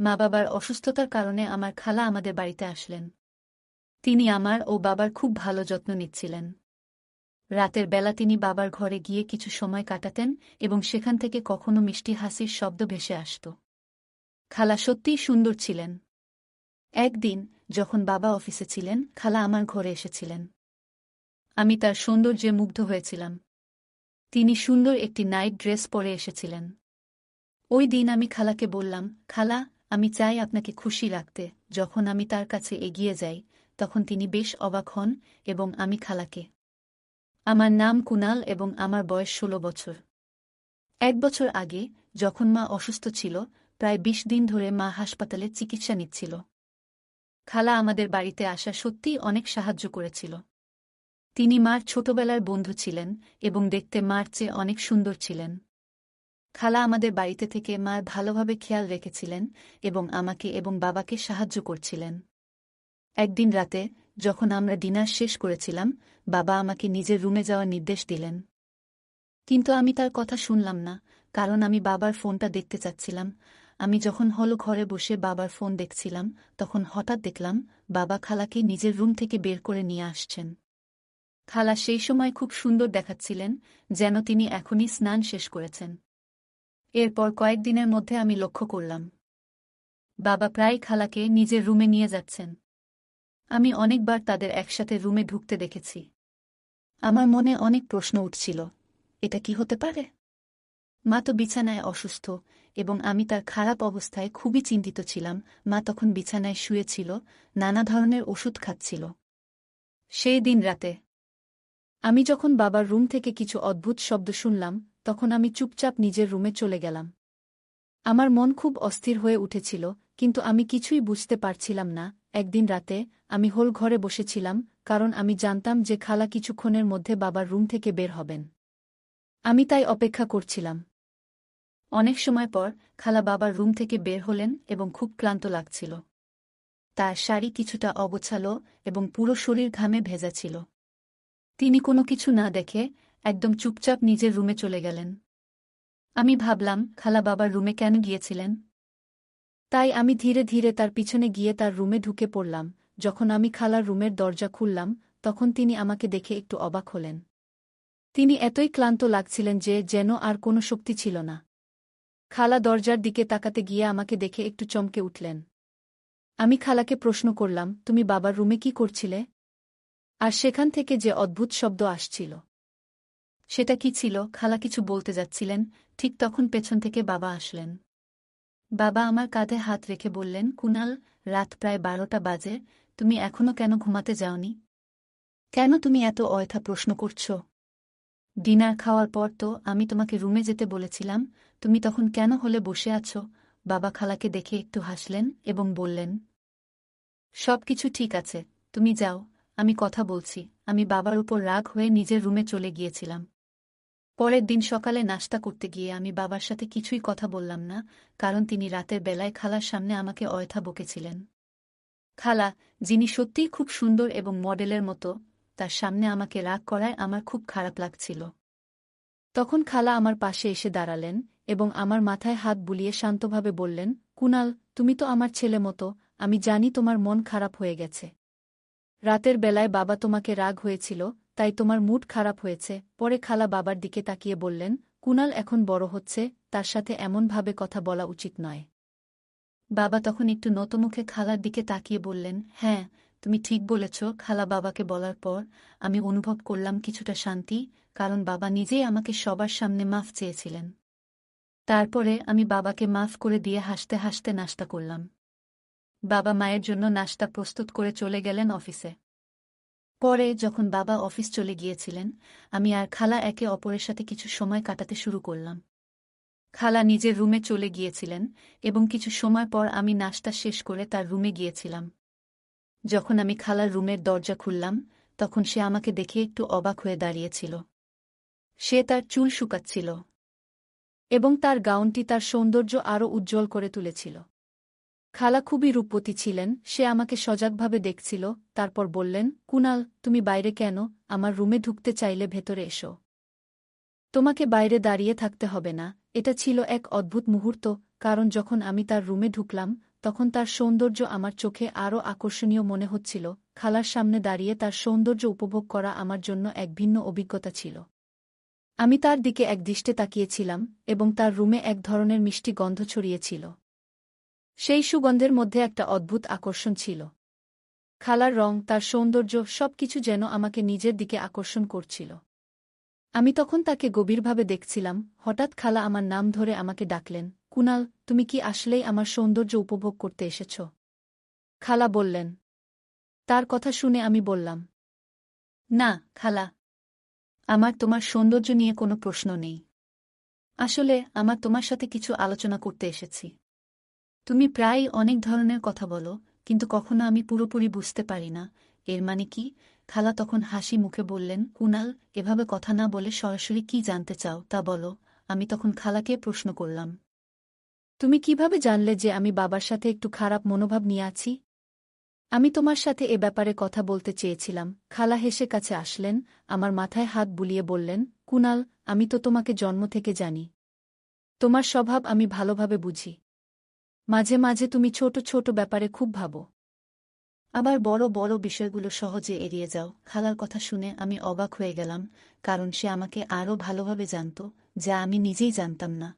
মা-বাবার অসুস্থতার কারণে আমার খালা আমাদের বাড়িতে আসলেন। তিনি আমার ও বাবার খুব ভালো যত্ন নিচ্ছিলেন। রাতের বেলা তিনি বাবার ঘরে গিয়ে কিছু সময় কাটাতেন এবং সেখান থেকে কখনো মিষ্টি হাসির শব্দ ভেসে আসত। খালা সত্যিই সুন্দর ছিলেন। একদিন যখন বাবা অফিসে ছিলেন, খালা আমার ঘরে এসেছিলেন। আমি তার সৌন্দর্যে মুগ্ধ হয়েছিলাম। তিনি সুন্দর একটি নাইট ড্রেস পরে এসেছিলেন। ওই দিন আমি খালাকে বললাম, খালা, আমি চাই আপনাকে খুশি রাখতে। যখন আমি তার কাছে এগিয়ে যাই, তখন তিনি বেশ অবাক হন এবং আমি খালাকে। আমার নাম কুনাল এবং আমার বয়স ১৬ বছর। ১ বছর আগে, যখন মা অসুস্থ ছিল, প্রায় ২০ দিন ধরে মা হাসপাতালে চিকিৎসা নিচ্ছিল। খালা আমাদের বাড়িতে আসা সত্যিই অনেক সাহায্য করেছিল। তিনি মার ছোটবেলার বন্ধু ছিলেন এবং দেখতে মার চেয়ে অনেক সুন্দর ছিলেন। খালা আমাদের বাড়িতে থেকে মার ভালোভাবে খেয়াল রেখেছিলেন এবং আমাকে এবং বাবাকে সাহায্য করছিলেন। একদিন রাতে, যখন আমরা ডিনার শেষ করেছিলাম, বাবা আমাকে নিজের রুমে যাওয়ার নির্দেশ দিলেন। কিন্তু আমি তার কথা শুনলাম না, কারণ আমি বাবার ফোনটা দেখতে চাচ্ছিলাম। আমি যখন হল ঘরে বসে বাবার ফোন দেখছিলাম, তখন হঠাৎ দেখলাম বাবা খালাকে নিজের রুম থেকে বের করে নিয়ে আসছেন। খালা সেই সময় খুব সুন্দর দেখাচ্ছিলেন, যেন তিনি এখনই স্নান শেষ করেছেন। এরপর কয়েকদিনের মধ্যে আমি লক্ষ্য করলাম বাবা প্রায় খালাকে নিজের রুমে নিয়ে যাচ্ছেন। আমি অনেকবার তাদের একসাথে রুমে ঢুকতে দেখেছি। আমার মনে অনেক প্রশ্ন উঠছিল, এটা কি হতে পারে? মা তো বিছানায় অসুস্থ এবং আমি তার খারাপ অবস্থায় খুবই চিন্তিত ছিলাম। মা তখন বিছানায় শুয়েছিল, নানা ধরনের ওষুধ খাচ্ছিল। সেই দিন রাতে আমি যখন বাবার রুম থেকে কিছু অদ্ভুত শব্দ শুনলাম, তখন আমি চুপচাপ নিজের রুমে চলে গেলাম। আমার মন খুব অস্থির হয়ে উঠেছিল, কিন্তু আমি কিছুই বুঝতে পারছিলাম না। একদিন রাতে আমি হোল ঘরে বসেছিলাম, কারণ আমি জানতাম যে খালা কিছুক্ষণের মধ্যে বাবার রুম থেকে বের হবেন। আমি তাই অপেক্ষা করছিলাম। অনেক সময় পর খালা বাবার রুম থেকে বের হলেন এবং খুব ক্লান্ত লাগছিল। তার শাড়ি কিছুটা অগোছালো এবং পুরো শরীর ঘামে ভেজা ছিল। তিনি কোনো কিছু না দেখে একদম চুপচাপ নিজের রুমে চলে গেলেন। আমি ভাবলাম, খালা বাবার রুমে কেন গিয়েছিলেন? তাই আমি ধীরে ধীরে তার পিছনে গিয়ে তার রুমে ঢুকে পড়লাম। যখন আমি খালার রুমের দরজা খুললাম, তখন তিনি আমাকে দেখে একটু অবাক হলেন। তিনি এতই ক্লান্ত লাগছিলেন যে যেন আর কোনো শক্তি ছিল না। খালা দরজার দিকে তাকাতে গিয়ে আমাকে দেখে একটু চমকে উঠলেন। আমি খালাকে প্রশ্ন করলাম, তুমি বাবার রুমে কি করছিলে? আর সেখান থেকে যে অদ্ভুত শব্দ আসছিল, সেটা কি ছিল? খালা কিছু বলতে যাচ্ছিলেন, ঠিক তখন পেছন থেকে বাবা আসলেন। বাবা আমার কাঁধে হাত রেখে বললেন, কুনাল, রাত প্রায় ১২টা বাজে, তুমি এখনো কেন ঘুমাতে যাওনি? কেন তুমি এত অযথা প্রশ্ন করছ? ডিনার খাওয়ার পর তো আমি তোমাকে রুমে যেতে বলেছিলাম, তুমি তখন কেন হলে বসে আছো? বাবা খালাকে দেখে একটু হাসলেন এবং বললেন, সব কিছু ঠিক আছে, তুমি যাও, আমি কথা বলছি। আমি বাবার উপর রাগ হয়ে নিজের রুমে চলে গিয়েছিলাম। পরের দিন সকালে নাশতা করতে গিয়ে আমি বাবার সাথে কিছুই কথা বললাম না, কারণ তিনি রাতের বেলায় খালার সামনে আমাকে অযথা বকেছিলেন। খালা, যিনি সত্যিই খুব সুন্দর এবং মডেলের মতো, তার সামনে আমাকে রাগ করায় আমার খুব খারাপ লাগছিল। তখন খালা আমার পাশে এসে দাঁড়ালেন এবং আমার মাথায় হাত বুলিয়ে শান্তভাবে বললেন, কুনাল, তুমি তো আমার ছেলে মতো, আমি জানি তোমার মন খারাপ হয়ে গেছে। রাতের বেলায় বাবা তোমাকে রাগ হয়েছিল, তাই তোমার মুড খারাপ হয়েছে। পরে খালা বাবার দিকে তাকিয়ে বললেন, কুনাল এখন বড় হচ্ছে, তার সাথে এমনভাবে কথা বলা উচিত নয়। বাবা তখন একটু নতমুখে খালার দিকে তাকিয়ে বললেন, হ্যাঁ, তুমি ঠিক বলেছ। খালা বাবাকে বলার পর আমি অনুভব করলাম কিছুটা শান্তি, কারণ বাবা নিজেই আমাকে সবার সামনে মাফ চেয়েছিলেন। তারপরে আমি বাবাকে মাফ করে দিয়ে হাসতে হাসতে নাশতা করলাম। বাবা মায়ের জন্য নাশতা প্রস্তুত করে চলে গেলেন অফিসে। পরে যখন বাবা অফিস চলে গিয়েছিলেন, আমি আর খালা একে অপরের সাথে কিছু সময় কাটাতে শুরু করলাম। খালা নিজের রুমে চলে গিয়েছিলেন এবং কিছু সময় পর আমি নাশতা শেষ করে তার রুমে গিয়েছিলাম। যখন আমি খালার রুমের দরজা খুললাম, তখন সে আমাকে দেখে একটু অবাক হয়ে দাঁড়িয়েছিল। সে তার চুল শুকাচ্ছিল এবং তার গাউনটি তার সৌন্দর্য আরও উজ্জ্বল করে তুলেছিল। খালা খুবই রূপবতী ছিলেন, সে আমাকে সজাগভাবে দেখছিল। তারপর বললেন, কুনাল, তুমি বাইরে কেন? আমার রুমে ঢুকতে চাইলে ভেতরে এসো। তোমাকে বাইরে দাঁড়িয়ে থাকতে হবে না। এটা ছিল এক অদ্ভুত মুহূর্ত, কারণ যখন আমি তার রুমে ঢুকলাম, তখন তার সৌন্দর্য আমার চোখে আরও আকর্ষণীয় মনে হচ্ছিল। খালার সামনে দাঁড়িয়ে তার সৌন্দর্য উপভোগ করা আমার জন্য এক ভিন্ন অভিজ্ঞতা ছিল। আমি তার দিকে একদৃষ্টে তাকিয়েছিলাম এবং তার রুমে এক ধরনের মিষ্টি গন্ধ ছড়িয়েছিল। সেই সুগন্ধের মধ্যে একটা অদ্ভুত আকর্ষণ ছিল। খালার রং, তার সৌন্দর্য, সবকিছু যেন আমাকে নিজের দিকে আকর্ষণ করছিল। আমি তখন তাকে গভীরভাবে দেখছিলাম। হঠাৎ খালা আমার নাম ধরে আমাকে ডাকলেন, কুনাল, তুমি কি আসলেই আমার সৌন্দর্য উপভোগ করতে এসেছ? খালা বললেন। তার কথা শুনে আমি বললাম, না খালা, আমার তোমার সৌন্দর্য নিয়ে কোনো প্রশ্ন নেই। আসলে আমার তোমার সাথে কিছু আলোচনা করতে এসেছি। তুমি প্রায়ই অনেক ধরনের কথা বলো, কিন্তু কখনো আমি পুরোপুরি বুঝতে পারি না এর মানে কি। খালা তখন হাসি মুখে বললেন, কুনাল, এভাবে কথা না বলে সরাসরি কি জানতে চাও তা বলো। আমি তখন খালাকে প্রশ্ন করলাম, তুমি কিভাবে জানলে যে আমি বাবার সাথে একটু খারাপ মনোভাব নিয়ে আছি? আমি তোমার সাথে এ ব্যাপারে কথা বলতে চেয়েছিলাম। খালা হেসে কাছে আসলেন, আমার মাথায় হাত বুলিয়ে বললেন, কুনাল, আমি তো তোমাকে জন্ম থেকে জানি। তোমার স্বভাব আমি ভালোভাবে বুঝি। মাঝে মাঝে তুমি ছোট ছোট ব্যাপারে খুব ভাবো, আবার বড় বড় বিষয়গুলো সহজে এড়িয়ে যাও। খালার কথা শুনে আমি অবাক হয়ে গেলাম, কারণ সে আমাকে আরও ভালোভাবে জানত, যা আমি নিজেই জানতাম না।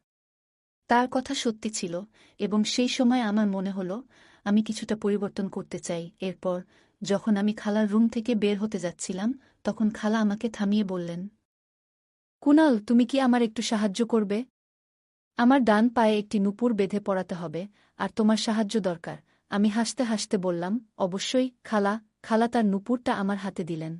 তার কথা সত্যি ছিল, এবং সেই সময় আমার মনে হলো আমি কিছুটা পরিবর্তন করতে চাই। এরপর যখন আমি খালার রুম থেকে বের হতে যাচ্ছিলাম, তখন খালা আমাকে থামিয়ে বললেন, কুনাল, তুমি কি আমার একটু সাহায্য করবে? আমার ডান পায়ে একটি নূপুর বেঁধে পড়াতে হবে, আর তোমার সাহায্য দরকার। আমি হাসতে হাসতে বললাম, অবশ্যই খালা। খালা তার নূপুরটা আমার হাতে দিলেন।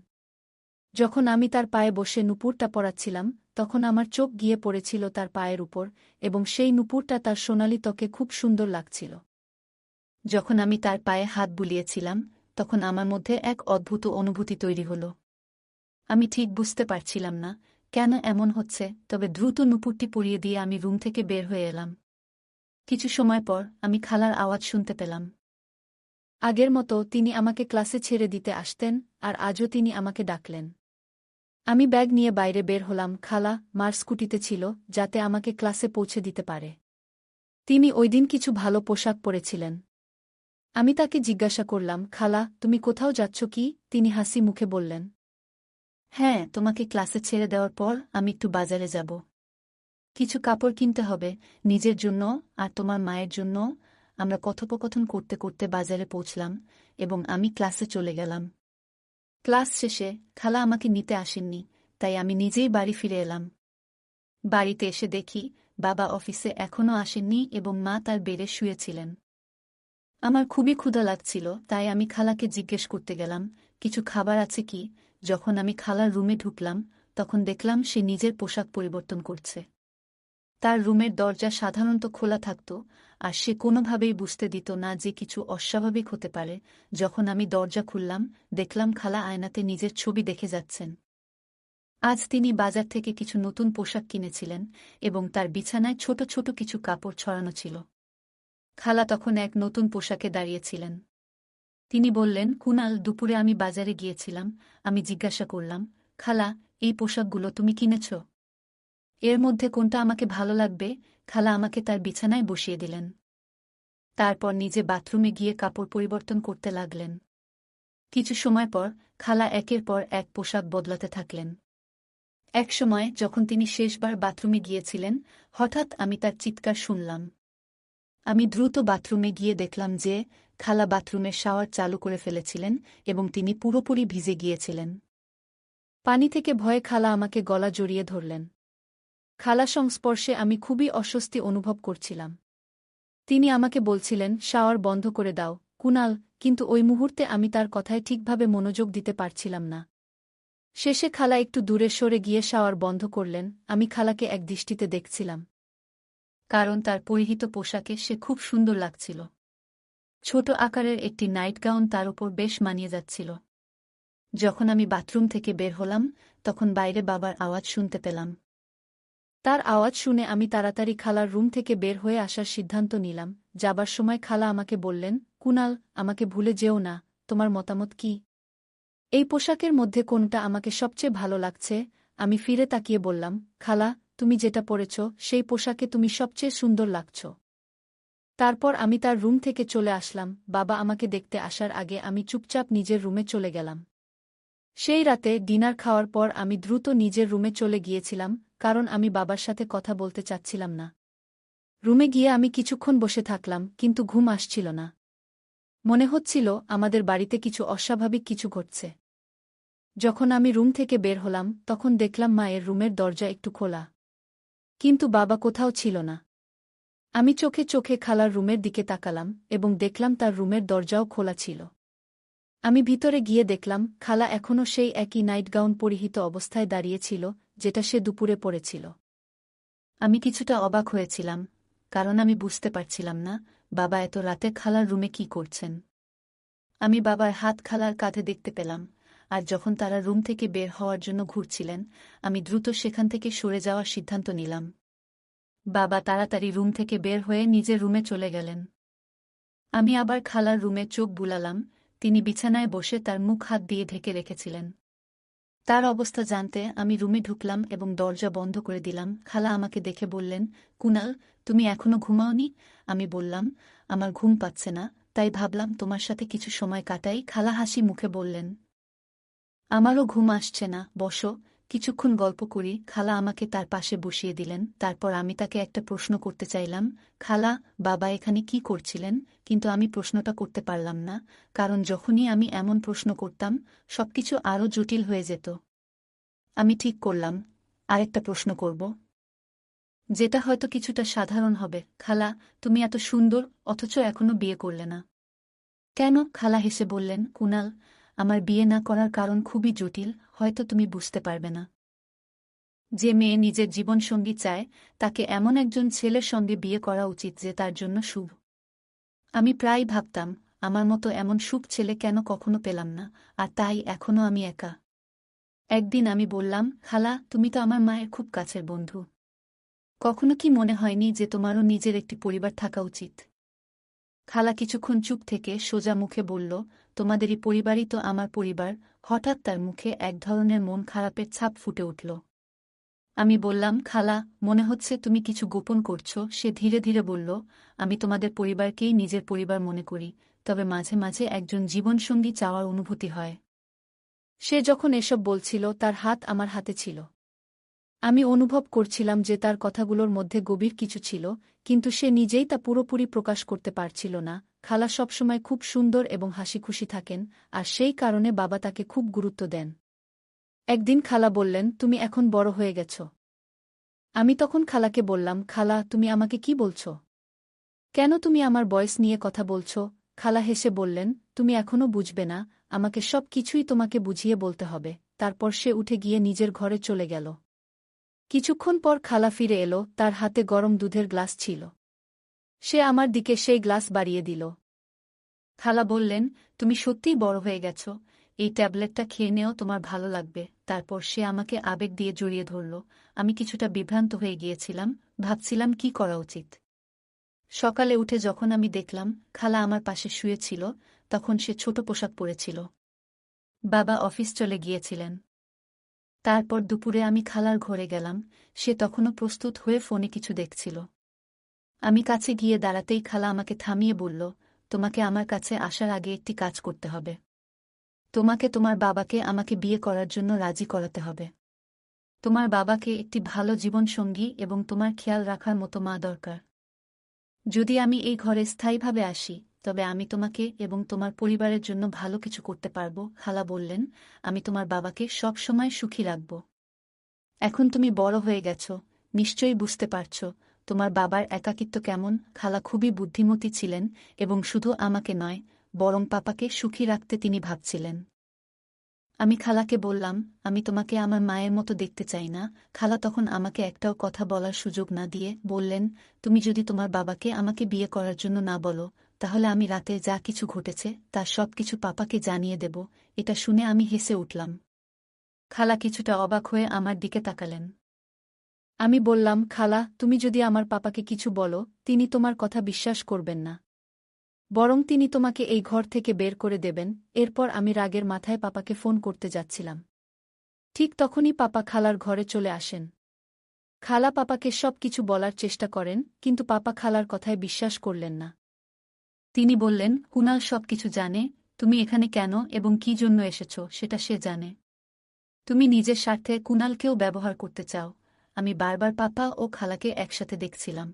যখন আমি তার পায়ে বসে নূপুরটা পরাচ্ছিলাম, তখন আমার চোখ গিয়ে পড়েছিল তার পায়ের উপর, এবং সেই নূপুরটা তার সোনালি ত্বকে খুব সুন্দর লাগছিল। যখন আমি তার পায়ে হাত বুলিয়েছিলাম, তখন আমার মধ্যে এক অদ্ভুত অনুভূতি তৈরি হল। আমি ঠিক বুঝতে পারছিলাম না কেন এমন হচ্ছে, তবে দ্রুত নূপুরটি পরিয়ে দিয়ে আমি রুম থেকে বের হয়ে এলাম। কিছু সময় পর আমি খালার আওয়াজ শুনতে পেলাম। আগের মতো তিনি আমাকে ক্লাসে ছেড়ে দিতে আসতেন, আর আজও তিনি আমাকে ডাকলেন। আমি ব্যাগ নিয়ে বাইরে বের হলাম। খালা মার স্কুটিতে ছিল, যাতে আমাকে ক্লাসে পৌঁছে দিতে পারে। তিনি ওইদিন কিছু ভালো পোশাক পরেছিলেন। আমি তাকে জিজ্ঞাসা করলাম, খালা, তুমি কোথাও যাচ্ছ কি? তিনি হাসি মুখে বললেন, হ্যাঁ, তোমাকে ক্লাসে ছেড়ে দেওয়ার পর আমি একটু বাজারে যাব। কিছু কাপড় কিনতে হবে, নিজের জন্য আর তোমার মায়ের জন্য। আমরা কথোপকথন করতে করতে বাজারে পৌঁছলাম, এবং আমি ক্লাসে চলে গেলাম। ক্লাস শেষে খালা আমাকে নিতে আসেননি, তাই আমি নিজেই বাড়ি ফিরে এলাম। বাড়িতে এসে দেখি বাবা অফিসে এখনও আসেননি এবং মা তার বেডে শুয়েছিলেন। আমার খুবই ক্ষুধা লাগছিল, তাই আমি খালাকে জিজ্ঞেস করতে গেলাম, কিছু খাবার আছে কি? যখন আমি খালার রুমে ঢুকলাম, তখন দেখলাম সে নিজের পোশাক পরিবর্তন করছে। তার রুমের দরজা সাধারণত খোলা থাকত, আর সে কোনোভাবেই বুঝতে দিত না যে কিছু অস্বাভাবিক হতে পারে। যখন আমি দরজা খুললাম, দেখলাম খালা আয়নাতে নিজের ছবি দেখে যাচ্ছেন। আজ তিনি বাজার থেকে কিছু নতুন পোশাক কিনেছিলেন, এবং তার বিছানায় ছোট ছোট কিছু কাপড় ছড়ানো ছিল। খালা তখন এক নতুন পোশাকে দাঁড়িয়েছিলেন। তিনি বললেন, কুনাল, দুপুরে আমি বাজারে গিয়েছিলাম। আমি জিজ্ঞাসা করলাম, খালা, এই পোশাকগুলো তুমি কিনেছ? এর মধ্যে কোনটা আমাকে ভালো লাগবে? খালা আমাকে তার বিছানায় বসিয়ে দিলেন। তারপর নিজে বাথরুমে গিয়ে কাপড় পরিবর্তন করতে লাগলেন। কিছু সময় পর খালা একের পর এক পোশাক বদলাতে থাকলেন। এক সময় যখন তিনি শেষবার বাথরুমে গিয়েছিলেন, হঠাৎ আমি তার চিৎকার শুনলাম। আমি দ্রুত বাথরুমে গিয়ে দেখলাম যে খালা বাথরুমের শাওয়ার চালু করে ফেলেছিলেন, এবং তিনি পুরোপুরি ভিজে গিয়েছিলেন। পানি থেকে ভয়ে খালা আমাকে গলা জড়িয়ে ধরলেন। খালা সংস্পর্শে আমি খুবই অস্বস্তি অনুভব করছিলাম। তিনি আমাকে বলছিলেন, শাওয়ার বন্ধ করে দাও কুনাল, কিন্তু ওই মুহূর্তে আমি তার কথায় ঠিকভাবে মনোযোগ দিতে পারছিলাম না। শেষে খালা একটু দূরে সরে গিয়ে শাওয়ার বন্ধ করলেন। আমি খালাকে একদৃষ্টিতে দেখছিলাম, কারণ তার পরিহিত পোশাকে সে খুব সুন্দর লাগছিল। ছোট আকারের একটি নাইট গাউন তার উপর বেশ মানিয়ে যাচ্ছিল। যখন আমি বাথরুম থেকে বের হলাম, তখন বাইরে বাবার আওয়াজ শুনতে পেলাম। তার আওয়াজ শুনে আমি তাড়াতাড়ি খালার রুম থেকে বের হয়ে আসার সিদ্ধান্ত নিলাম। যাবার সময় খালা আমাকে বললেন, কুনাল, আমাকে ভুলে যেও না। তোমার মতামত কি? এই পোশাকের মধ্যে কোনটা আমাকে সবচেয়ে ভালো লাগছে? আমি ফিরে তাকিয়ে বললাম, খালা, তুমি যেটা পরেছ সেই পোশাকে তুমি সবচেয়ে সুন্দর লাগছ। তারপর আমি তার রুম থেকে চলে আসলাম। বাবা আমাকে দেখতে আসার আগে আমি চুপচাপ নিজের রুমে চলে গেলাম। সেই রাতে ডিনার খাওয়ার পর আমি দ্রুত নিজের রুমে চলে গিয়েছিলাম, কারণ আমি বাবার সাথে কথা বলতে চাচ্ছিলাম না। রুমে গিয়ে আমি কিছুক্ষণ বসে থাকলাম, কিন্তু ঘুম আসছিল না। মনে হচ্ছিল আমাদের বাড়িতে কিছু অস্বাভাবিক কিছু ঘটছে। যখন আমি রুম থেকে বের হলাম, তখন দেখলাম মায়ের রুমের দরজা একটু খোলা, কিন্তু বাবা কোথাও ছিল না। আমি চোখে চোখে খালার রুমের দিকে তাকালাম এবং দেখলাম তার রুমের দরজাও খোলা ছিল। আমি ভিতরে গিয়ে দেখলাম খালা এখনও সেই একই নাইট গাউন পরিহিত অবস্থায় দাঁড়িয়েছিল, যেটা সে দুপুরে পরেছিল। আমি কিছুটা অবাক হয়েছিলাম, কারণ আমি বুঝতে পারছিলাম না বাবা এত রাতে খালার রুমে কি করছেন। আমি বাবার হাত খালার কাঁধে দেখতে পেলাম, আর যখন তারা রুম থেকে বের হওয়ার জন্য ঘুরছিলেন, আমি দ্রুত সেখান থেকে সরে যাওয়ার সিদ্ধান্ত নিলাম। বাবা তাড়াতাড়ি রুম থেকে বের হয়ে নিজের রুমে চলে গেলেন। আমি আবার খালার রুমে চোখ বুলালাম। তিনি বিছানায় বসে তার মুখ হাত দিয়ে ঢেকে রেখেছিলেন। তার অবস্থা জানতে আমি রুমে ঢুকলাম এবং দরজা বন্ধ করে দিলাম। খালা আমাকে দেখে বললেন, কুনাল, তুমি এখনো ঘুমাওনি? আমি বললাম, আমার ঘুম পাচ্ছে না, তাই ভাবলাম তোমার সাথে কিছু সময় কাটাই। খালা হাসি মুখে বললেন, আমারও ঘুম আসছে না, বসো, কিছুক্ষণ গল্প করি। খালা আমাকে তার পাশে বসিয়ে দিলেন। তারপর আমি তাকে একটা প্রশ্ন করতে চাইলাম, খালা, বাবা এখানে কি করছিলেন? কিন্তু আমি প্রশ্নটা করতে পারলাম না, কারণ যখনই আমি এমন প্রশ্ন করতাম, সবকিছু আরও জটিল হয়ে যেত। আমি ঠিক করলাম, আরেকটা প্রশ্ন করব, যেটা হয়তো কিছুটা সাধারণ হবে। খালা, তুমি এত সুন্দর, অথচ এখনো বিয়ে করলে না কেন? খালা হেসে বললেন, কুনাল, আমার বিয়ে না করার কারণ খুবই জটিল, হয়তো তুমি বুঝতে পারবে না। যে মেয়ে নিজের জীবনসঙ্গী চায়, তাকে এমন একজন ছেলের সঙ্গে বিয়ে করা উচিত যে তার জন্য শুভ। আমি প্রায় ভাবতাম, আমার মতো এমন শুভ ছেলে কেন কখনো পেলাম না, আর তাই এখনো আমি একা। একদিন আমি বললাম, খালা, তুমি তো আমার মায়ের খুব কাছের বন্ধু। কখনো কি মনে হয়নি যে তোমারও নিজের একটি পরিবার থাকা উচিত? খালা কিছুক্ষণ চুপ থেকে সোজা মুখে বলল, তোমাদেরই পরিবারই তো আমার পরিবার। হঠাৎ তার মুখে এক ধরনের মন খারাপের ছাপ ফুটে উঠল। আমি বললাম, খালা, মনে হচ্ছে তুমি কিছু গোপন করছো। সে ধীরে ধীরে বলল, আমি তোমাদের পরিবারকেই নিজের পরিবার মনে করি, তবে মাঝে মাঝে একজন জীবনসঙ্গী চাওয়ার অনুভূতি হয়। সে যখন এসব বলছিল, তার হাত আমার হাতে ছিল। আমি অনুভব করছিলাম যে তার কথাগুলোর মধ্যে গভীর কিছু ছিল, কিন্তু সে নিজেই তা পুরোপুরি প্রকাশ করতে পারছিল না। খালা সবসময় খুব সুন্দর এবং হাসিখুশি থাকেন, আর সেই কারণে বাবা তাকে খুব গুরুত্ব দেন। একদিন খালা বললেন, তুমি এখন বড় হয়ে গেছ। আমি তখন খালাকে বললাম, খালা, তুমি আমাকে কি বলছ? কেন তুমি আমার বয়স নিয়ে কথা বলছ? খালা হেসে বললেন, তুমি এখনও বুঝবে না, আমাকে সব কিছুই তোমাকে বুঝিয়ে বলতে হবে। তারপর সে উঠে গিয়ে নিজের ঘরে চলে গেল। কিছুক্ষণ পর খালা ফিরে এলো, তার হাতে গরম দুধের গ্লাস ছিল। সে আমার দিকে সেই গ্লাস বাড়িয়ে দিল। খালা বললেন, তুমি সত্যিই বড় হয়ে গেছ, এই ট্যাবলেটটা খেয়ে নেও, তোমার ভালো লাগবে। তারপর সে আমাকে আবেগ দিয়ে জড়িয়ে ধরল। আমি কিছুটা বিভ্রান্ত হয়ে গিয়েছিলাম, ভাবছিলাম কি করা উচিত। সকালে উঠে যখন আমি দেখলাম খালা আমার পাশে শুয়েছিল, তখন সে ছোট পোশাক পরেছিল। বাবা অফিস চলে গিয়েছিলেন। তারপর দুপুরে আমি খালার ঘরে গেলাম, সে তখনও প্রস্তুত হয়ে ফোনে কিছু দেখছিল। আমি কাছে গিয়ে দাঁড়াতেই খালা আমাকে থামিয়ে বলল, তোমাকে আমার কাছে আসার আগে একটি কাজ করতে হবে। তোমাকে তোমার বাবাকে আমাকে বিয়ে করার জন্য রাজি করাতে হবে। তোমার বাবাকে একটি ভালো জীবনসঙ্গী এবং তোমার খেয়াল রাখার মতো মা দরকার। যদি আমি এই ঘরে স্থায়ীভাবে আসি, তবে আমি তোমাকে এবং তোমার পরিবারের জন্য ভালো কিছু করতে পারব। খালা বললেন, আমি তোমার বাবাকে সব সময় সুখী রাখব। এখন তুমি বড় হয়ে গেছ, নিশ্চয়ই বুঝতে পারছ তোমার বাবার একাকিত্ব কেমন। খালা খুবই বুদ্ধিমতী ছিলেন এবং শুধু আমাকে নয়, বরং পাপাকে সুখী রাখতে তিনি ভাবছিলেন। আমি খালাকে বললাম, আমি তোমাকে আমার মায়ের মতো দেখতে চাই না। খালা তখন আমাকে একটাও কথা বলার সুযোগ না দিয়ে বললেন, তুমি যদি তোমার বাবাকে আমাকে বিয়ে করার জন্য না বলো, তাহলে আমি রাতে যা কিছু ঘটেছে তার সব কিছু পাপাকে জানিয়ে দেব। এটা শুনে আমি হেসে উঠলাম। খালা কিছুটা অবাক হয়ে আমার দিকে তাকালেন। আমি বললাম, খালা, তুমি যদি আমার পাপাকে কিছু বলো, তিনি তোমার কথা বিশ্বাস করবেন না, বরং তিনি তোমাকে এই ঘর থেকে বের করে দেবেন। এরপর আমি রাগের মাথায় পাপাকে ফোন করতে যাচ্ছিলাম। ঠিক তখনই পাপা খালার ঘরে চলে আসেন। খালা পাপাকে সব কিছু বলার চেষ্টা করেন, কিন্তু পাপা খালার কথায় বিশ্বাস করলেন না। তিনি বললেন, কুনাল সব কিছু জানে, তুমি এখানে কেন এবং কি জন্য এসেছ সেটা সে জানে। তুমি নিজের স্বার্থে কুনালকেও ব্যবহার করতে চাও। আমি বারবার পাপা ও খালাকে একসাথে দেখছিলাম।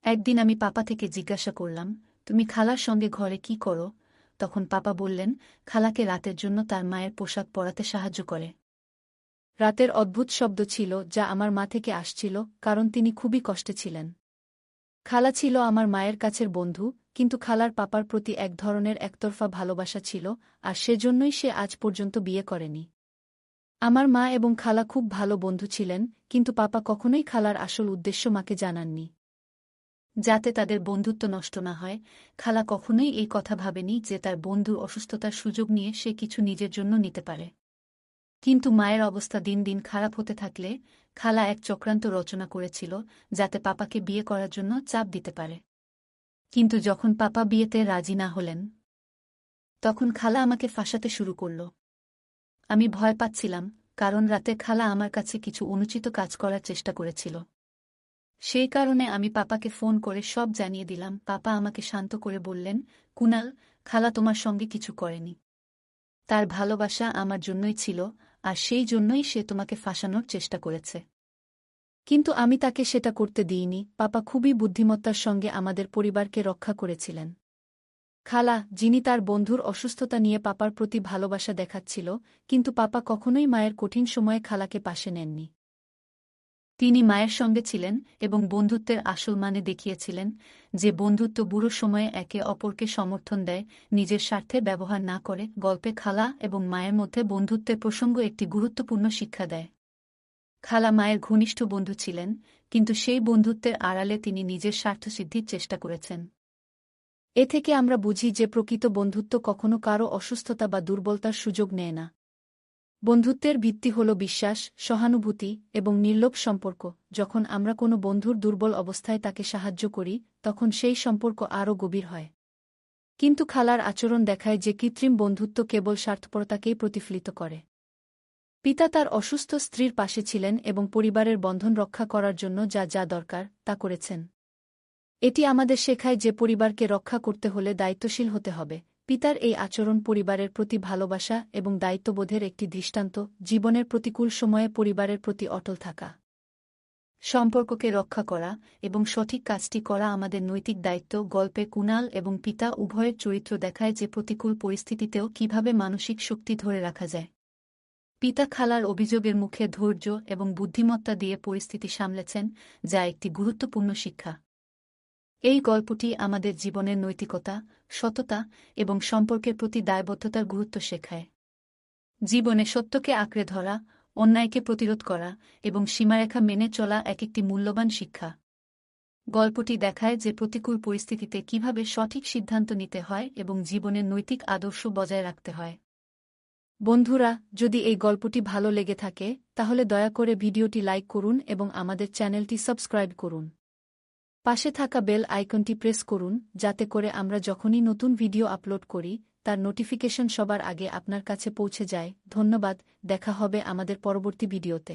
একদিন আমি পাপা থেকে জিজ্ঞাসা করলাম, তুমি খালার সঙ্গে ঘরে কি করো? তখন পাপা বললেন, খালাকে রাতের জন্য তার মায়ের পোশাক পরাতে সাহায্য করে। রাতের অদ্ভুত শব্দ ছিল যা আমার মা থেকে আসছিল, কারণ তিনি খুবই কষ্টে ছিলেন। খালা ছিল আমার মায়ের কাছের বন্ধু, কিন্তু খালার পাপার প্রতি এক ধরনের একতরফা ভালোবাসা ছিল, আর সেজন্যই সে আজ পর্যন্ত বিয়ে করেনি। আমার মা এবং খালা খুব ভালো বন্ধু ছিলেন, কিন্তু পাপা কখনোই খালার আসল উদ্দেশ্য মাকে জানাননি। যাতে তাদের বন্ধুত্ব নষ্ট না হয়, খালা কখনোই এই কথা ভাবেনি যে তার বন্ধুর অসুস্থতার সুযোগ নিয়ে সে কিছু নিজের জন্য নিতে পারে। কিন্তু মায়ের অবস্থা দিন দিন খারাপ হতে থাকলে খালা এক চক্রান্ত রচনা করেছিল, যাতে পাপাকে বিয়ে করার জন্য চাপ দিতে পারে। কিন্তু যখন পাপা বিয়েতে রাজি না হলেন, তখন খালা আমাকে ফাঁসাতে শুরু করল। আমি ভয় পাচ্ছিলাম, কারণ রাতে খালা আমার কাছে কিছু অনুচিত কাজ করার চেষ্টা করেছিল। সেই কারণে আমি পাপাকে ফোন করে সব জানিয়ে দিলাম। পাপা আমাকে শান্ত করে বললেন, কুনাল, খালা তোমার সঙ্গে কিছু করেনি। তার ভালোবাসা আমার জন্যই ছিল, আর সেই জন্যই সে তোমাকে ফাঁসানোর চেষ্টা করেছে। কিন্তু আমি তাকে সেটা করতে দিইনি। পাপা খুবই বুদ্ধিমত্তার সঙ্গে আমাদের পরিবারকে রক্ষা করেছিলেন। খালা, যিনি তার বন্ধুর অসুস্থতা নিয়ে পাপার প্রতি ভালোবাসা দেখাচ্ছিল, কিন্তু পাপা কখনোই মায়ের কঠিন সময়ে খালাকে পাশে নেননি। তিনি মায়ের সঙ্গে ছিলেন এবং বন্ধুত্বের আসল মানে দেখিয়েছিলেন, যে বন্ধুত্ব বুড়ো সময়ে একে অপরকে সমর্থন দেয়, নিজের স্বার্থে ব্যবহার না করে। গল্পে খালা এবং মায়ের মধ্যে বন্ধুত্বের প্রসঙ্গ একটি গুরুত্বপূর্ণ শিক্ষা দেয়। খালা মায়ের ঘনিষ্ঠ বন্ধু ছিলেন, কিন্তু সেই বন্ধুত্বের আড়ালে তিনি নিজের স্বার্থসিদ্ধির চেষ্টা করেছেন। এ থেকে আমরা বুঝি যে প্রকৃত বন্ধুত্ব কখনো কারও অসুস্থতা বা দুর্বলতার সুযোগ নেয় না। বন্ধুত্বের ভিত্তি হল বিশ্বাস, সহানুভূতি এবং নির্লোভ সম্পর্ক। যখন আমরা কোনো বন্ধুর দুর্বল অবস্থায় তাকে সাহায্য করি, তখন সেই সম্পর্ক আরও গভীর হয়। কিন্তু খালার আচরণ দেখায় যে কৃত্রিম বন্ধুত্ব কেবল স্বার্থপরতাকেই প্রতিফলিত করে। পিতা তার অসুস্থ স্ত্রীর পাশে ছিলেন এবং পরিবারের বন্ধন রক্ষা করার জন্য যা যা দরকার তা করেছেন। এটি আমাদের শেখায় যে পরিবারকে রক্ষা করতে হলে দায়িত্বশীল হতে হবে। পিতার এই আচরণ পরিবারের প্রতি ভালোবাসা এবং দায়িত্ববোধের একটি দৃষ্টান্ত। জীবনের প্রতিকূল সময়ে পরিবারের প্রতি অটল থাকা, সম্পর্ককে রক্ষা করা এবং সঠিক কাজটি করা আমাদের নৈতিক দায়িত্ব। গল্পে কুনাল এবং পিতা উভয়ের চরিত্র দেখায় যে প্রতিকূল পরিস্থিতিতেও কিভাবে মানসিক শক্তি ধরে রাখা যায়। পিতা খালার অভিযোগের মুখে ধৈর্য এবং বুদ্ধিমত্তা দিয়ে পরিস্থিতি সামলেছেন, যা একটি গুরুত্বপূর্ণ শিক্ষা। এই গল্পটি আমাদের জীবনের নৈতিকতা, সততা এবং সম্পর্কের প্রতি দায়বদ্ধতার গুরুত্ব শেখায়। জীবনে সত্যকে আঁকড়ে ধরা, অন্যায়কে প্রতিরোধ করা এবং সীমারেখা মেনে চলা একটি মূল্যবান শিক্ষা। গল্পটি দেখায় যে প্রতিকূল পরিস্থিতিতে কিভাবে সঠিক সিদ্ধান্ত নিতে হয় এবং জীবনের নৈতিক আদর্শ বজায় রাখতে হয়। বন্ধুরা, যদি এই গল্পটি ভালো লেগে থাকে, তাহলে দয়া করে ভিডিওটি লাইক করুন এবং আমাদের চ্যানেলটি সাবস্ক্রাইব করুন। পাশে থাকা বেল আইকনটি প্রেস করুন, যাতে করে আমরা যখনই নতুন ভিডিও আপলোড করি, তার নোটিফিকেশন সবার আগে আপনার কাছে পৌঁছে যায়। ধন্যবাদ, দেখা হবে আমাদের পরবর্তী ভিডিওতে।